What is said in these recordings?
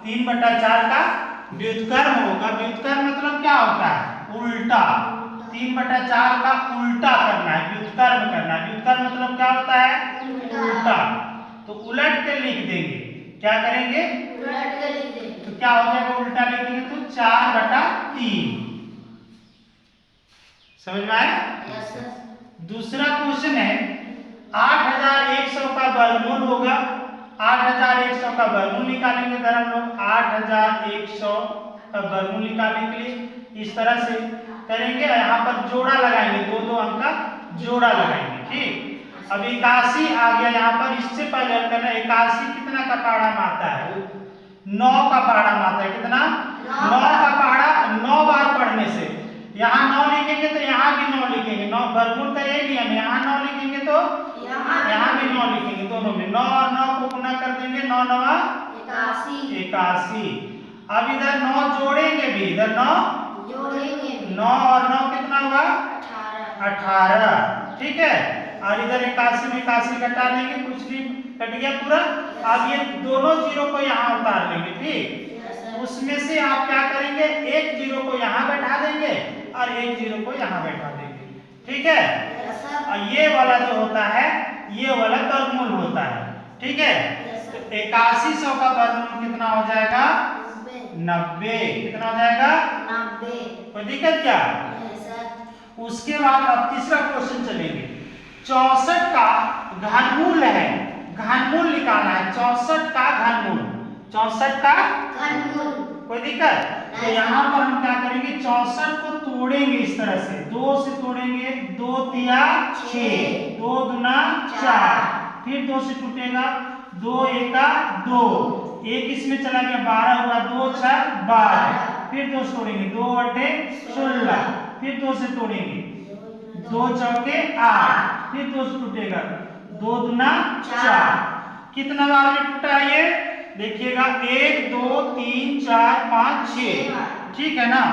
3/4 का व्युत्क्रम होगा। व्युत्क्रम मतलब क्या होता है? उल्टा। 3/4 का उल्टा करना है, व्युत्क्रम करना है। व्युत्क्रम मतलब क्या होता है? उल्टा। तो उलट के लिख देंगे। क्या करेंगे? उलट के लिख देंगे। तो क्या हो जाएगा? उल्टा लिखेंगे तो 4/3। समझ में आया? Yes sir. दूसरा क्वेश्चन है 8100 का वर्गमूल होगा। 8100 का वर्गमूल निकालेंगे इधर हम लोग। 8100 का वर्गमूल निकालने के लिए इस तरह से करेंगे। यहाँ पर जोड़ा लगाएंगे, दो दो अंक का जोड़ा लगाएंगे। ठीक, अब 81 आ गया यहाँ पर। इससे पहले हम करना 81 कितना का पाड़ा मारता है? 9 का पाड़ा मारता है। कितना? 9 का पाड़ा 9 बार पढ़ने से। यहाँ 9 लिखेंगे तो यहाँ भी 9 लिखेंगे। 9 वर्गमूल का यही नियम है, यहाँ 9 लिखेंगे तो यहाँ भी 9 लिखेंगे। दोनों में 9 और 9 को गुना कर देंगे। 9 9 81। अब इधर 9 जोड़ेंगे भी, इधर 9 जोड़ेंगे। 9 और 9 कितना हुआ? 18। ठीक है, और इधर 81 में 81 घटा देंगे, कुछ भी कट गया पूरा। अब ये दोनों जीरो को यहाँ उतार लेंगे। ठीक, उसमें से आप क्या करेंगे? एक जीरो को यहाँ बैठा देंगे और एक जीरो को यहाँ बैठा देंगे। ठीक है, और ये वाला जो होता है ये वाला वर्गमूल होता है। ठीक है, तो 8100 का वर्गमूल कितना हो जाएगा? 90। कितना हो जाएगा? 90। कोई दिक्कत क्या? उसके बाद अब तीसरा क्वेश्चन चलेंगे। 64 का घनमूल है, घनमूल निकालना है। 64 का घनमूल, 64 का घनमूल। कोई दिक्कत? तो यहाँ पर हम क्या करेंगे? 64 को तोड़ेंगे इस तरह से, 2 से तोड़ेंगे। 2 तिया 6, 2 दूना 4, फिर 2 से टूटेगा। 2 एका 2, एक इसमें चला गया 12 हुआ। 2 6 12, फिर 2 से तोड़ेंगे। 2 8 16, फिर 2 से तोड़ेंगे। 2 चौके 8, फिर 2 से टूटेगा। 2 दूना 4। कितना बार में टूटा ये देखिएगा? 1 2 3 4 5 6। ठीक है ना?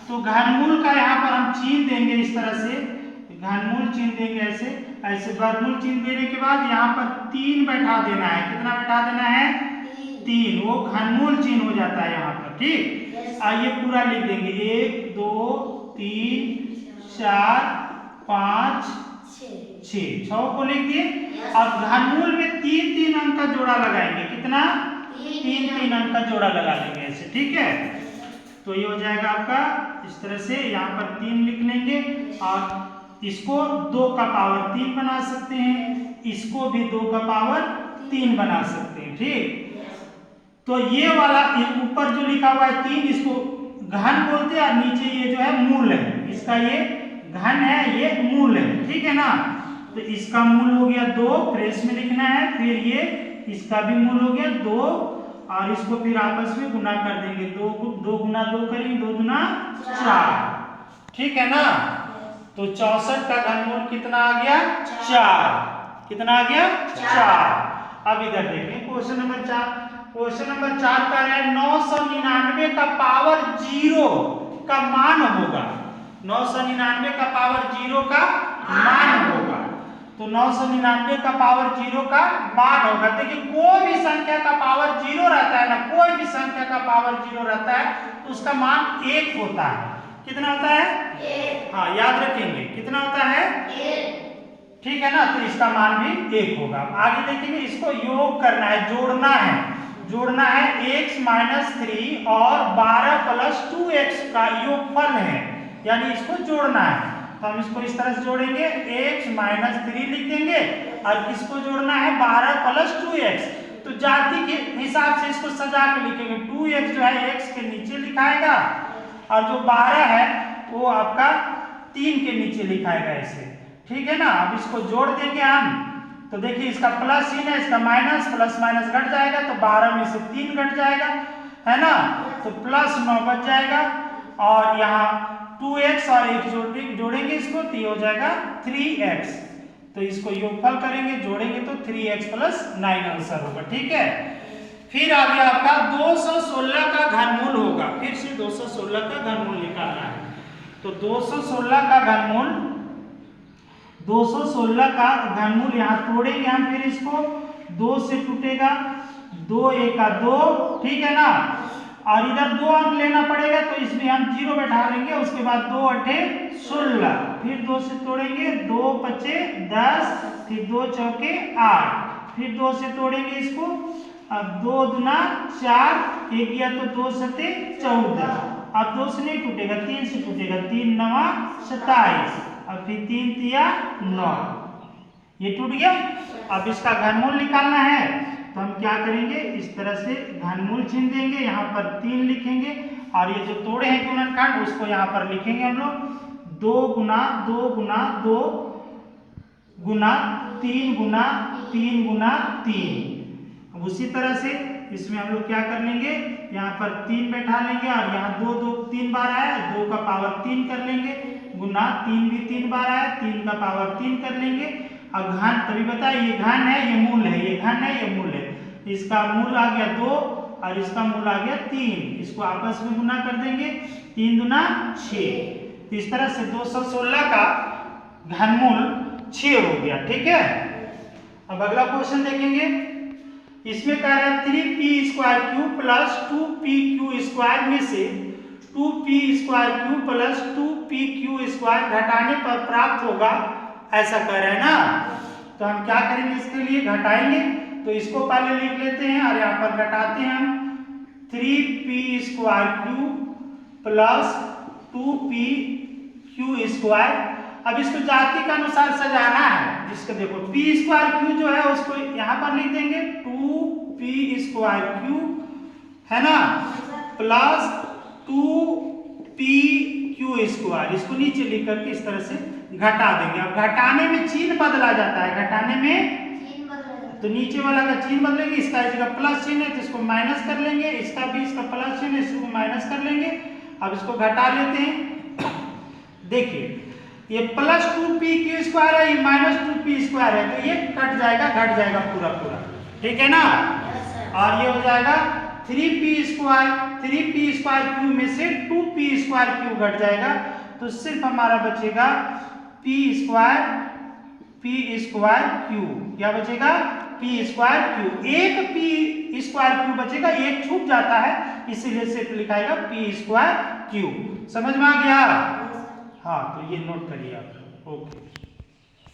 तो घनमूल का यहाँ पर हम चिन्ह देंगे इस तरह से। घनमूल चिन्ह देंगे ऐसे ऐसे। वर्गमूल चिन्ह देने के बाद यहाँ पर 3 बैठा देना है। कितना बैठा देना है? 3। वो घनमूल चिन्ह हो जाता है यहाँ पर। ठीक, आइए पूरा लिख देंगे। 1 2 3 4 5 6 को लिख दिए। अब घनमूल में 3 अंक का जोड़ा लगाएंगे। कितना? 3 अंक का जोड़ा लगा लेंगे ऐसे। ठीक है, तो ये हो जाएगा आपका इस तरह से। यहाँ पर 3 लिख लेंगे और इसको 2 का पावर 3 बना सकते हैं, इसको भी 2 का पावर 3 बना सकते हैं। ठीक, तो ये वाला ऊपर जो लिखा हुआ है 3, इसको घन बोलते हैं, और नीचे ये जो है मूल है इसका। ये घन है, ये मूल है। ठीक है ना? तो इसका मूल हो गया 2, प्रेस में लिखना है। फिर ये इसका भी मूल हो गया 2, और इसको फिर आपस में गुना कर देंगे। 2 गुना 2 करेंगे, 2 दूना 4। ठीक है ना? तो 64 का घनमूल कितना आ गया? 4। कितना आ गया? 4। अब इधर देखें क्वेश्चन नंबर 4। क्वेश्चन नंबर 4 का है 999 का पावर 0 का मान होगा। 999 का पावर 0 का मान होगा। तो 999 का पावर 0 का मान होगा। देखिए कोई भी संख्या का पावर 0 रहता है ना, कोई भी संख्या का पावर 0 रहता है तो उसका मान 1 होता है। कितना होता है? 1। हाँ, याद रखेंगे कितना होता है? 1। ठीक है ना? तो इसका मान भी 1 होगा। आगे देखेंगे, इसको योग करना है, जोड़ना है। जोड़ना है x - 3 और 12 + 2x का योगफल है, यानी इसको जोड़ना है। तो हम इसको इस तरह से जोड़ेंगे। x - 3 लिख देंगे और किसको जोड़ना है? 12 + 2x। तो जाति के हिसाब से इसको सजा के लिखेंगे। 2x जो है x के नीचे लिखाएगा और जो 12 है वो आपका 3 के नीचे लिखाएगा ऐसे। ठीक है ना? अब इसको जोड़ देंगे हम। तो देखिए इसका प्लस ही है, इसका माइनस, प्लस माइनस घट जाएगा तो 12 में से 3 घट जाएगा, है ना? तो +9 बच जाएगा और यहाँ 2x और 1 जोड़ेंगे इसको तो ये हो जाएगा 3x। तो इसको योगफल करेंगे, जोड़ेंगे तो 3x + 9 आंसर होगा। ठीक है, फिर आगे आपका 216 का घनमूल होगा। फिर से 216 का घनमूल निकालना है। तो 216 का घनमूल, 216 का घनमूल यहाँ तोड़ेंगे हम। फिर इसको 2 से टूटेगा, 2 एका 2, ठीक है ना। और इधर 2 अंक लेना पड़ेगा तो इसमें हम 0 बैठा लेंगे, उसके बाद 2 अठे 16, फिर 2 से तोड़ेंगे, 2 पचे 10, फिर 2 चौके 8, फिर 2 से तोड़ेंगे इसको, अब 2 दूना 4, एक गया तो 2 सते 14, अब 2 से नहीं टूटेगा, 3 से टूटेगा, 3 नवा 27, अब फिर 3 तिया 9, ये टूट गया। अब इसका घनमूल निकालना है तो हम क्या करेंगे, इस तरह से घनमूल छीन देंगे, यहाँ पर 3 लिखेंगे और ये जो तोड़े हैं गुणनखंड उसको यहाँ पर लिखेंगे हम लोग 2 गुना 2 गुना 2 गुना 3 गुना 3 गुना 3। अब उसी तरह से इसमें हम लोग क्या कर लेंगे, यहाँ पर 3 बैठा लेंगे और यहाँ 2 2 3 बार आया, 2 का पावर 3 कर लेंगे, गुना 3 भी 3 बार आया, 3 का पावर 3 कर लेंगे। अब घन तभी बताइए, ये घन है ये मूल है, ये घन है ये मूल है, इसका मूल आ गया 2 और इसका मूल आ गया 3, इसको आपस में गुना कर देंगे, 3 दूना 6। तो इस तरह से 216 का घनमूल 6 हो गया, ठीक है। अब अगला क्वेश्चन देखेंगे, इसमें कह रहा है 3p² प्लस 2pq² में से 2p² प्लस 2pq² घटाने पर प्राप्त होगा, ऐसा कह रहे हैं ना। तो हम क्या करेंगे, इसके लिए घटाएंगे, तो इसको पहले लिख लेते हैं और यहाँ पर घटाते हैं हम 3p² प्लस 2pq²। अब इसको जाति के अनुसार सजाना है, जिसको देखो p² जो है उसको यहाँ पर लिख देंगे 2p² है ना, प्लस 2pq², इसको नीचे लिख करके इस तरह से घटा देंगे। अब घटाने में चिन्ह बदला जाता है, घटाने में तो नीचे वाला का चिन्ह बदलेंगे, इसका जगह प्लस चिन्ह है तो इसको माइनस कर लेंगे, इसका भी इसका प्लस चिन्ह है इसको माइनस कर लेंगे। अब इसको घटा लेते हैं, देखिए ये प्लस 2pq² है, ये माइनस 2p² है, तो ये कट जाएगा, घट जाएगा पूरा पूरा, ठीक है ना। और ये हो जाएगा 3p² में से 2p² घट जाएगा, तो सिर्फ हमारा बचेगा p², क्या बचेगा p², एक p² बचेगा, एक छूट जाता है, इसीलिए सिर्फ लिखाएगा p²। समझ में आ गया? हाँ, तो ये नोट करिए आप, ओके।